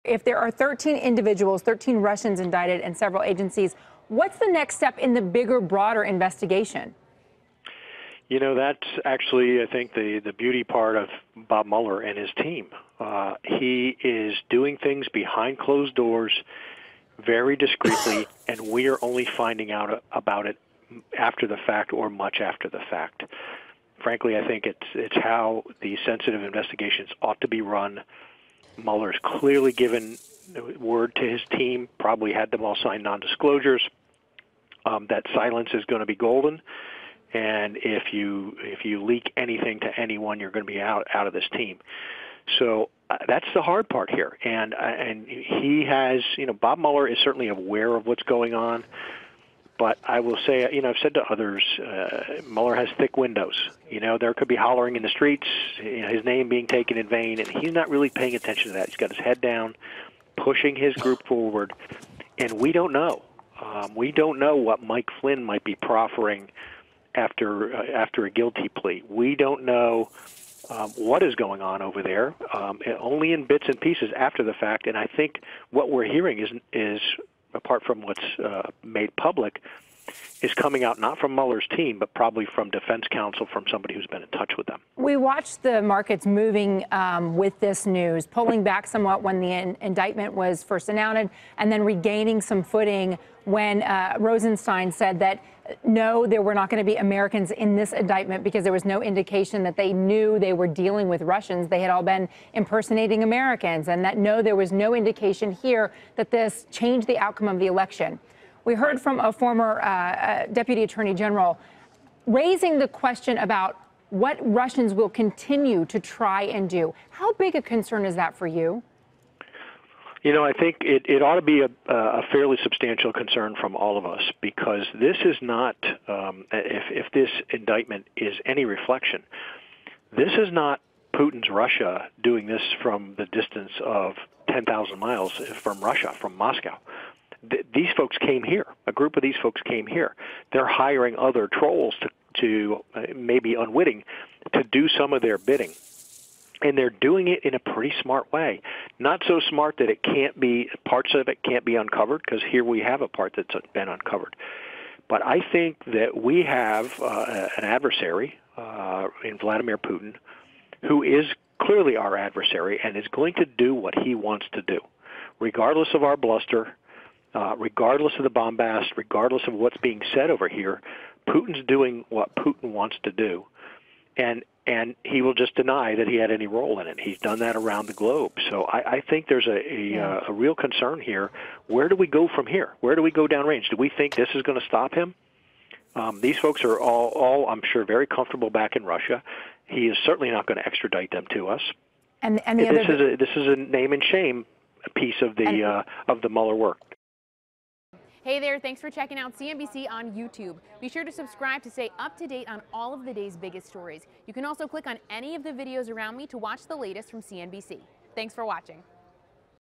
If there are 13 individuals, 13 Russians indicted and several agencies, what's the next step in the bigger, broader investigation? You know, that's actually, I think, the beauty part of Bob Mueller and his team. He is doing things behind closed doors very discreetly, and we are only finding out about it after the fact or much after the fact. Frankly, I think it's how the sensitive investigations ought to be run. Mueller's clearly given word to his team, probably had them all sign non-disclosures, that silence is going to be golden. And if you leak anything to anyone, you're going to be out of this team. So that's the hard part here. And he has, Bob Mueller is certainly aware of what's going on. But I will say, I've said to others, Mueller has thick windows. There could be hollering in the streets, his name being taken in vain, and he's not really paying attention to that. He's got his head down, pushing his group forward, and we don't know. We don't know what Mike Flynn might be proffering after a guilty plea. We don't know what is going on over there, only in bits and pieces after the fact. And I think what we're hearing is apart from what's made public, is coming out not from Mueller's team, but probably from defense counsel, from somebody who's been in touch with them. We watched the markets moving with this news, pulling back somewhat when the indictment was first announced, and then regaining some footing when Rosenstein said that, no, there were not going to be Americans in this indictment because there was no indication that they knew they were dealing with Russians. They had all been impersonating Americans, and that, no, there was no indication here that this changed the outcome of the election. We heard from a former Deputy Attorney General raising the question about what Russians will continue to try and do. How big a concern is that for you? I think it ought to be a fairly substantial concern from all of us, because this is not, if this indictment is any reflection, this is not Putin's Russia doing this from the distance of 10,000 miles from Russia, from Moscow. These folks came here. A group of these folks came here. They're hiring other trolls to maybe unwitting, to do some of their bidding. And they're doing it in a pretty smart way. Not so smart that parts of it can't be uncovered, because here we have a part that's been uncovered. But I think that we have an adversary in Vladimir Putin, who is clearly our adversary and is going to do what he wants to do, regardless of our bluster, regardless of the bombast, regardless of what's being said over here. Putin's doing what Putin wants to do. And he will just deny that he had any role in it. He's done that around the globe. So I think there's a real concern here. Where do we go from here? Where do we go downrange? Do we think this is going to stop him? These folks are all, I'm sure, very comfortable back in Russia. He is certainly not going to extradite them to us. And this is a name and shame piece of the Mueller work. Hey there, thanks for checking out CNBC on YouTube. Be sure to subscribe to stay up to date on all of the day's biggest stories. You can also click on any of the videos around me to watch the latest from CNBC. Thanks for watching.